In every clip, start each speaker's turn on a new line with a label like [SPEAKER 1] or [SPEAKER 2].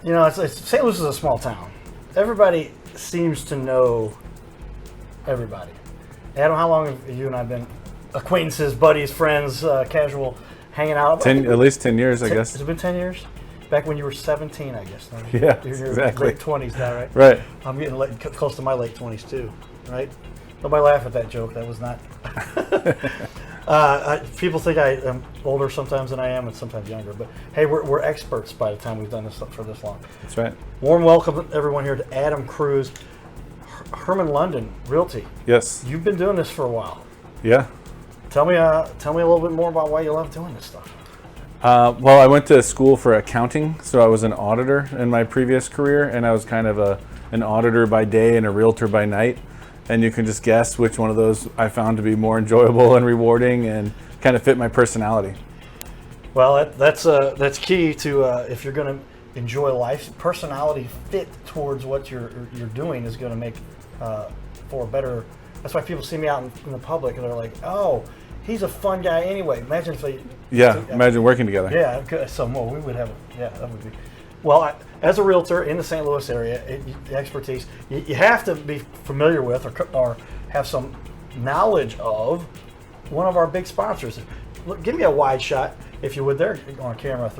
[SPEAKER 1] St. Louis is a small town. Everybody seems to know everybody. Adam, how long have you and I been acquaintances, buddies, friends, casual, hanging out?
[SPEAKER 2] At least 10 years, I guess.
[SPEAKER 1] Has it been 10 years? Back when you were 17, I guess.
[SPEAKER 2] Yeah,
[SPEAKER 1] You're in your
[SPEAKER 2] exactly.
[SPEAKER 1] late 20s now, right?
[SPEAKER 2] Right.
[SPEAKER 1] I'm getting close to my late 20s too, right? Nobody laugh at that joke. That was not. People think I am older sometimes than I am, and sometimes younger. But hey, we're experts by the time we've done this for this long.
[SPEAKER 2] That's right.
[SPEAKER 1] Warm welcome, everyone, here to Adam Kruse, Hermann London Realty.
[SPEAKER 2] Yes.
[SPEAKER 1] You've been doing this for a while.
[SPEAKER 2] Yeah.
[SPEAKER 1] Tell me a little bit more about why you love doing this stuff.
[SPEAKER 2] Well, I went to school for accounting, so I was an auditor in my previous career, and I was kind of an auditor by day and a realtor by night. And you can just guess which one of those I found to be more enjoyable and rewarding and kind of fit my personality.
[SPEAKER 1] Well, that's key to if you're going to enjoy life. Personality fit towards what you're doing is going to make for a better. That's why people see me out in the public and they're like, "Oh, he's a fun guy." Anyway, imagine if they.
[SPEAKER 2] Imagine working together.
[SPEAKER 1] Yeah, so more we would have. Yeah, that would be. Well, as a realtor in the St. Louis area, the expertise you have to be familiar with or have some knowledge of one of our big sponsors. Look, give me a wide shot, if you would, there on camera.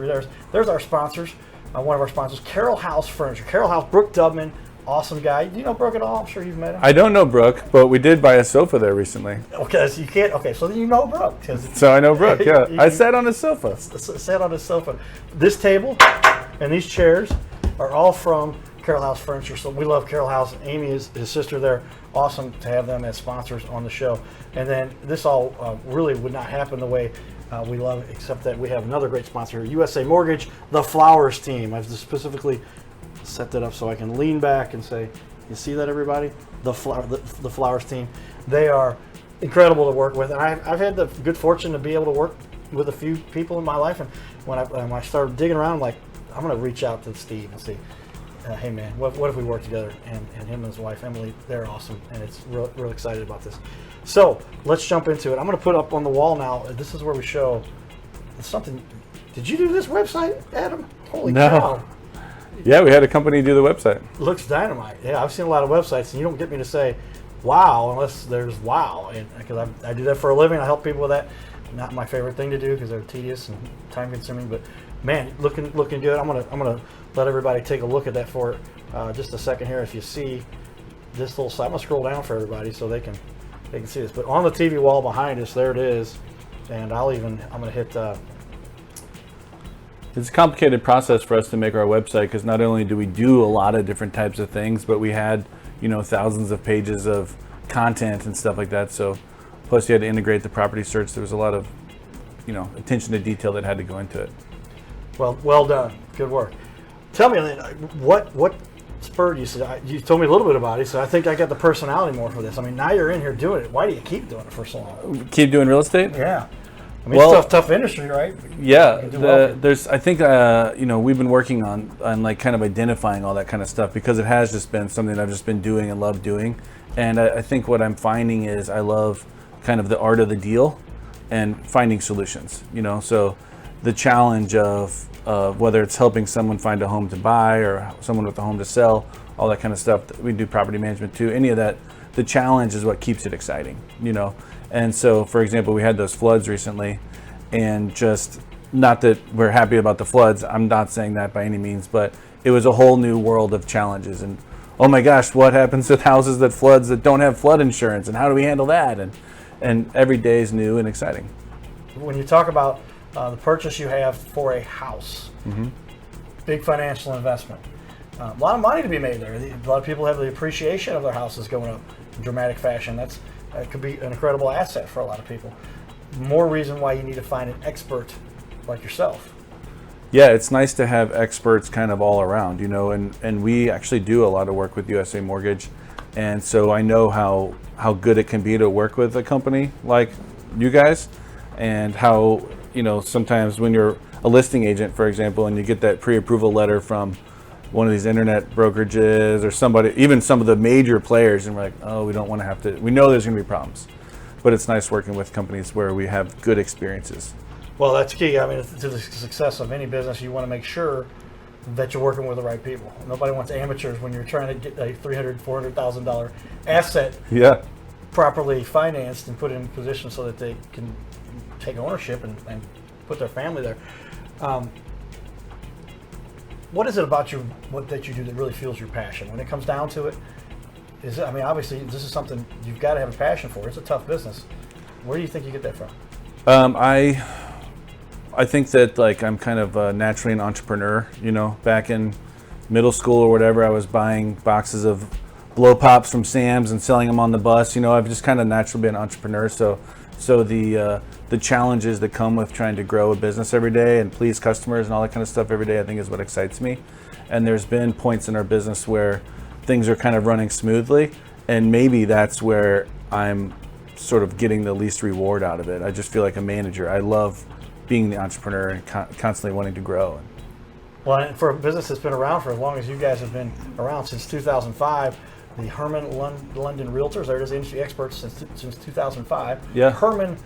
[SPEAKER 1] There's our sponsors. One of our sponsors, Carroll House Furniture. Carroll House, Brooke Dubman, awesome guy. Do you know Brooke at all? I'm sure you've met him.
[SPEAKER 2] I don't know Brooke, but we did buy a sofa there recently.
[SPEAKER 1] Okay, so you can't. Okay, so then you know Brooke.
[SPEAKER 2] So I know Brooke. Yeah, I sat on his sofa.
[SPEAKER 1] Sat on his sofa. This table and these chairs are all from Carroll House Furniture. So we love Carroll House. Amy is his sister there. Awesome to have them as sponsors on the show. And then this all really would not happen the way we love it, except that we have another great sponsor, USA Mortgage, the Flowers team. I've specifically set that up so I can lean back and say, you see that, everybody? The Flowers team. They are incredible to work with. And I've had the good fortune to be able to work with a few people in my life. And when I started digging around, I'm like, I'm going to reach out to Steve and see, hey man, what if we work together? And him and his wife Emily, they're awesome, and it's real excited about this. So let's jump into it. I'm going to put up on the wall now. This is where we show something. Did you do this website, Adam? Holy cow!
[SPEAKER 2] Yeah, we had a company do the website.
[SPEAKER 1] Looks dynamite. Yeah, I've seen a lot of websites, and you don't get me to say wow unless there's wow, and because I do that for a living. I help people with that. Not my favorite thing to do because they're tedious and time consuming, but man, looking good. I'm gonna let everybody take a look at that for just a second here. If you see this little site, I'm gonna scroll down for everybody so they can see this. But on the TV wall behind us, there it is, and I'm gonna hit.
[SPEAKER 2] It's a complicated process for us to make our website because not only do we do a lot of different types of things, but we had thousands of pages of content and stuff like that. So plus you had to integrate the property search. There was a lot of attention to detail that had to go into it.
[SPEAKER 1] Well done. Good work. Tell me, what spurred you? You told me a little bit about it, so I think I got the personality more for this. I mean, now you're in here doing it. Why do you keep doing it for so long?
[SPEAKER 2] Keep doing real estate?
[SPEAKER 1] Yeah. I mean, it's tough industry, right?
[SPEAKER 2] Yeah. I think we've been working on like kind of identifying all that kind of stuff because it has just been something I've just been doing and love doing. And I think what I'm finding is I love kind of the art of the deal and finding solutions. So the challenge of whether it's helping someone find a home to buy or someone with a home to sell, all that kind of stuff. We do property management too. Any of that, the challenge is what keeps it exciting, And so, for example, we had those floods recently, and just not that we're happy about the floods. I'm not saying that by any means, but it was a whole new world of challenges. And oh my gosh, what happens with houses that floods that don't have flood insurance, and how do we handle that? And every day is new and exciting.
[SPEAKER 1] When you talk about the purchase you have for a house, big financial investment, a lot of money to be made there. A lot of people have the appreciation of their houses going up in dramatic fashion. That could be an incredible asset for a lot of people. More reason why you need to find an expert like yourself.
[SPEAKER 2] Yeah, it's nice to have experts kind of all around, and we actually do a lot of work with USA Mortgage. And so I know how good it can be to work with a company like you guys, and how, sometimes when you're a listing agent, for example, and you get that pre-approval letter from one of these internet brokerages or somebody, even some of the major players, and we're like, oh, we don't want to have to, we know there's going to be problems. But it's nice working with companies where we have good experiences.
[SPEAKER 1] Well, that's key. I mean, to the success of any business, you want to make sure that you're working with the right people. Nobody wants amateurs when you're trying to get a $300,000-$400,000 asset
[SPEAKER 2] Yeah.
[SPEAKER 1] properly financed and put in position so that they can take ownership and put their family there. What is it about that you do that really fuels your passion? When it comes down to it, obviously this is something you've got to have a passion for. It's a tough business. Where do you think you get that from?
[SPEAKER 2] I think that like I'm kind of naturally an entrepreneur. You know, back in middle school or whatever, I was buying boxes of blow pops from Sam's and selling them on the bus. You know, I've just kind of naturally been an entrepreneur. So the challenges that come with trying to grow a business every day and please customers and all that kind of stuff every day, I think is what excites me. And there's been points in our business where things are kind of running smoothly, and maybe that's where I'm sort of getting the least reward out of it. I just feel like a manager. I love being the entrepreneur and constantly wanting to grow.
[SPEAKER 1] Well, and for a business that's been around for as long as you guys have been around, since 2005, the Hermann London Realtors, they're just industry experts since 2005.
[SPEAKER 2] Yeah.
[SPEAKER 1] Hermann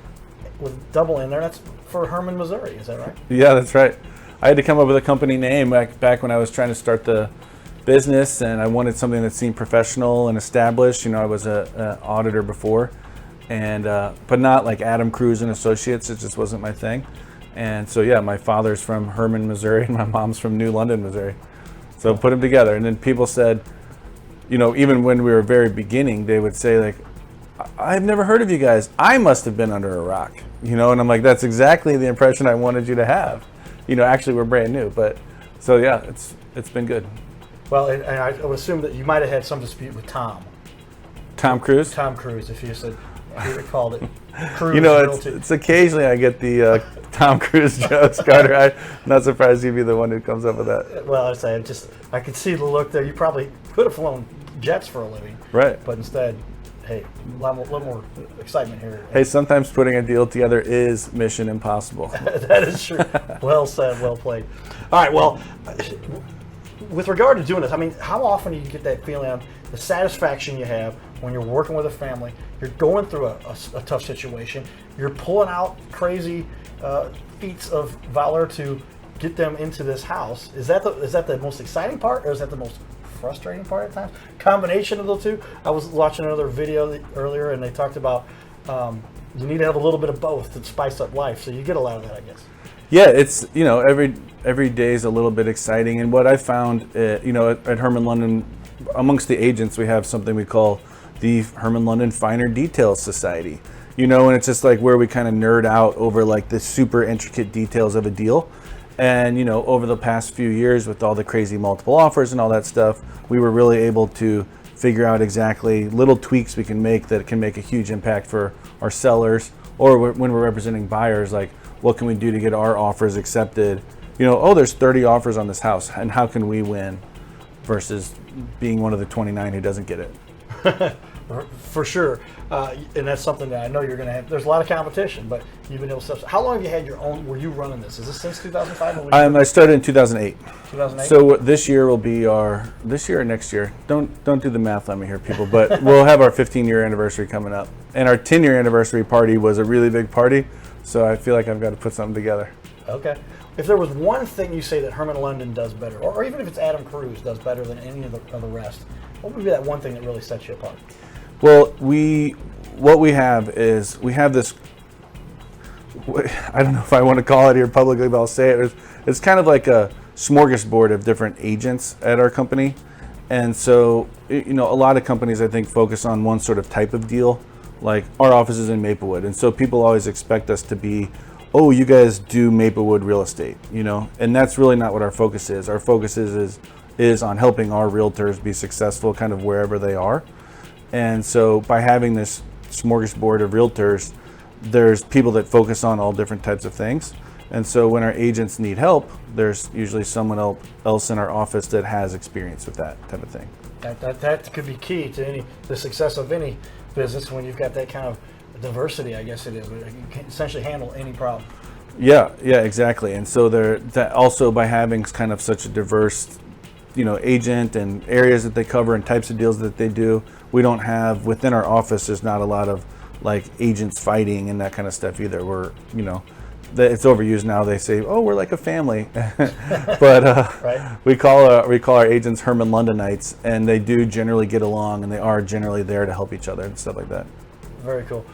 [SPEAKER 1] with double in there, that's for Hermann, Missouri, is that right?
[SPEAKER 2] Yeah, that's right. I had to come up with a company name back when I was trying to start the business, and I wanted something that seemed professional and established. You know, I was an auditor before, and but not like Adam Kruse and Associates. It just wasn't my thing. And so yeah, my father's from Hermann, Missouri, and my mom's from New London, Missouri. So put them together, and then people said, you know, even when we were very beginning, they would say like, I've never heard of you guys. I must have been under a rock, you know? And I'm like, that's exactly the impression I wanted you to have. You know, actually we're brand new, but so yeah, it's been good.
[SPEAKER 1] Well, and I would assume that you might have had some dispute with Tom
[SPEAKER 2] Kruse?
[SPEAKER 1] Tom Kruse, if you said, he would called it Kruse.
[SPEAKER 2] You know,
[SPEAKER 1] Realty.
[SPEAKER 2] it's occasionally I get the Tom Cruise jokes, Carter. I'm not surprised you'd be the one who comes up with that.
[SPEAKER 1] Well, I could see the look there. You probably could have flown jets for a living.
[SPEAKER 2] Right.
[SPEAKER 1] But instead, hey, a little more excitement here.
[SPEAKER 2] Hey, sometimes putting a deal together is mission impossible.
[SPEAKER 1] That is true. Well said, well played. All right, well, with regard to doing this, I mean, how often do you get that feeling of the satisfaction you have when you're working with a family, you're going through a tough situation, you're pulling out crazy feats of valor to get them into this house? Is that the most exciting part, or is that the most frustrating part at times? Combination of the two. I was watching another video earlier, and they talked about you need to have a little bit of both to spice up life. So you get a lot of that, I guess. Yeah,
[SPEAKER 2] it's, you know, every day is a little bit exciting. And what I found, you know, at Hermann London, amongst the agents, we have something we call the Hermann London Finer Details Society. You know, and it's just like where we kind of nerd out over like the super intricate details of a deal. And, you know, over the past few years with all the crazy multiple offers and all that stuff, we were really able to figure out exactly little tweaks we can make that can make a huge impact for our sellers, or when we're representing buyers, like what can we do to get our offers accepted? You know, oh, there's 30 offers on this house, and how can we win versus being one of the 29 who doesn't get it?
[SPEAKER 1] For sure. And that's something that I know you're going to have. There's a lot of competition, but you've been able to. How long have you had your own? Were you running this? Is this since 2005?
[SPEAKER 2] I started in 2008.
[SPEAKER 1] 2008.
[SPEAKER 2] So this year will be this year or next year. Don't do the math on me here, people. But we'll have our 15-year anniversary coming up, and our 10-year anniversary party was a really big party. So I feel like I've got to put something together.
[SPEAKER 1] Okay. If there was one thing you say that Hermann London does better, or even if it's Adam Kruse does better than any of the rest, what would be that one thing that really sets you apart?
[SPEAKER 2] Well, what we have is we have this, I don't know if I want to call it here publicly, but I'll say it. It's kind of like a smorgasbord of different agents at our company. And so, you know, a lot of companies, I think, focus on one sort of type of deal. Like our office is in Maplewood. And so people always expect us to be, oh, you guys do Maplewood real estate, you know? And that's really not what our focus is. Our focus is on helping our realtors be successful kind of wherever they are. And so by having this smorgasbord of realtors, there's people that focus on all different types of things. And so when our agents need help, there's usually someone else in our office that has experience with that type of thing.
[SPEAKER 1] That could be key to the success of any business when you've got that kind of diversity, I guess it is. You can essentially handle any problem.
[SPEAKER 2] Yeah, exactly. And so that also by having kind of such a diverse, you know, agent and areas that they cover and types of deals that they do, we don't have within our office. There's not a lot of like agents fighting and that kind of stuff either. We're, you know, it's overused now. They say, "Oh, we're like a family," but
[SPEAKER 1] Right.
[SPEAKER 2] we call our agents Hermann Londonites, and they do generally get along, and they are generally there to help each other and stuff like that.
[SPEAKER 1] Very cool.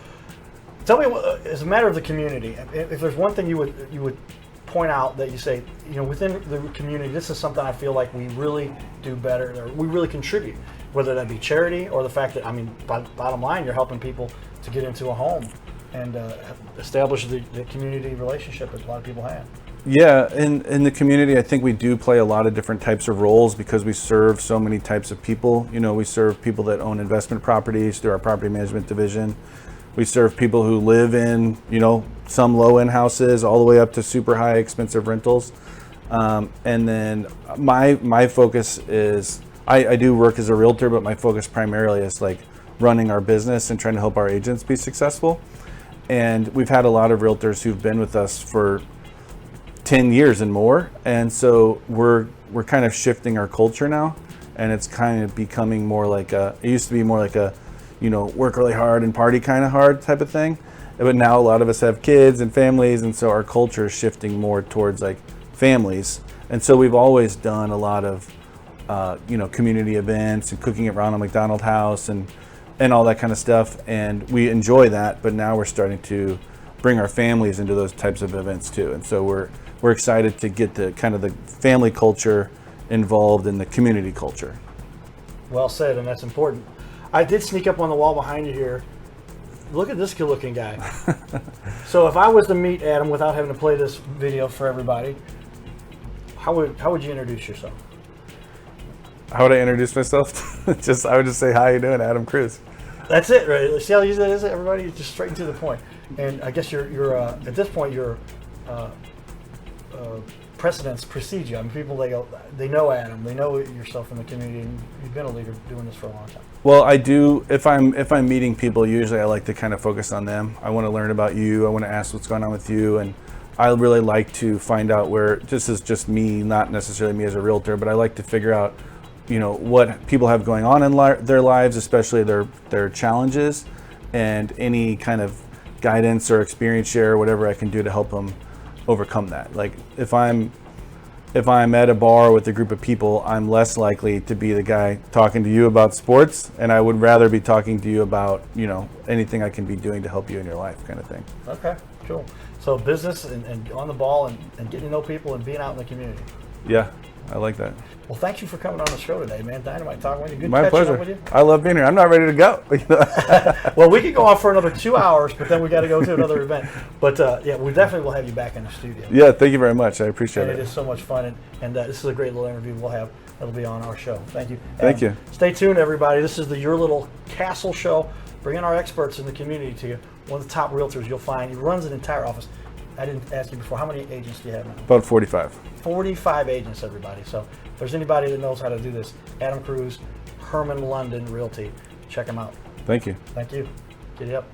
[SPEAKER 1] Tell me, as a matter of the community, if there's one thing you would point out that you say, within the community, this is something I feel like we really do better, or we really contribute, whether that be charity or the fact that, bottom line, you're helping people to get into a home and establish the community relationship that a lot of people have.
[SPEAKER 2] Yeah, in the community, I think we do play a lot of different types of roles because we serve so many types of people. We serve people that own investment properties through our property management division. We serve people who live in, some low-end houses all the way up to super high expensive rentals. And then my focus is, I do work as a realtor, but my focus primarily is like running our business and trying to help our agents be successful. And we've had a lot of realtors who've been with us for 10 years and more. And so we're kind of shifting our culture now. And it's kind of becoming more like it used to be more like a, work really hard and party kind of hard type of thing. But now a lot of us have kids and families. And so our culture is shifting more towards like families. And so we've always done a lot of, community events and cooking around a McDonald's house and all that kind of stuff. And we enjoy that. But now we're starting to bring our families into those types of events too. And so we're excited to get the kind of the family culture involved in the community culture.
[SPEAKER 1] Well said, and that's important. I did sneak up on the wall behind you here. Look at this good-looking guy. So if I was to meet Adam without having to play this video for everybody, how would you introduce yourself?
[SPEAKER 2] How would I introduce myself? I would just say, "How you doing, Adam Kruse?"
[SPEAKER 1] That's it, right? See how easy that is, everybody? Just straight to the point. And I guess you're at this point you're precedents precede you. People they know Adam, they know yourself in the community, and you've been a leader doing this for a long time.
[SPEAKER 2] Well, I do. If I'm meeting people, usually I like to kind of focus on them. I want to learn about you. I want to ask what's going on with you, and I really like to find out where. This is just me, not necessarily me as a realtor, but I like to figure out, what people have going on in their lives, especially their challenges, and any kind of guidance or experience share, or whatever I can do to help them overcome that. Like if I'm at a bar with a group of people, I'm less likely to be the guy talking to you about sports, and I would rather be talking to you about, anything I can be doing to help you in your life kind of thing.
[SPEAKER 1] Okay, cool. So business and on the ball and getting to know people and being out in the community.
[SPEAKER 2] Yeah, I like that.
[SPEAKER 1] Well, thank you for coming on the show today, man. Dynamite talking with you. Good
[SPEAKER 2] My
[SPEAKER 1] catching
[SPEAKER 2] pleasure.
[SPEAKER 1] up with you.
[SPEAKER 2] I love being here. I'm not ready to go.
[SPEAKER 1] Well, we could go on for another 2 hours, but then we got to go to another event. But yeah, we definitely will have you back in the studio.
[SPEAKER 2] Yeah, thank you very much. I appreciate
[SPEAKER 1] And
[SPEAKER 2] it.
[SPEAKER 1] it is so much fun, and this is a great little interview we'll have. It'll be on our show. Thank you.
[SPEAKER 2] Thank you.
[SPEAKER 1] Stay tuned, everybody. This is Your Little Castle Show, bringing our experts in the community to you. One of the top realtors you'll find. He runs an entire office. I didn't ask you before, how many agents do you have now?
[SPEAKER 2] About 45.
[SPEAKER 1] 45 agents, everybody. So if there's anybody that knows how to do this, Adam Kruse, Hermann London Realty, check him out.
[SPEAKER 2] Thank you.
[SPEAKER 1] Thank you. Get it up.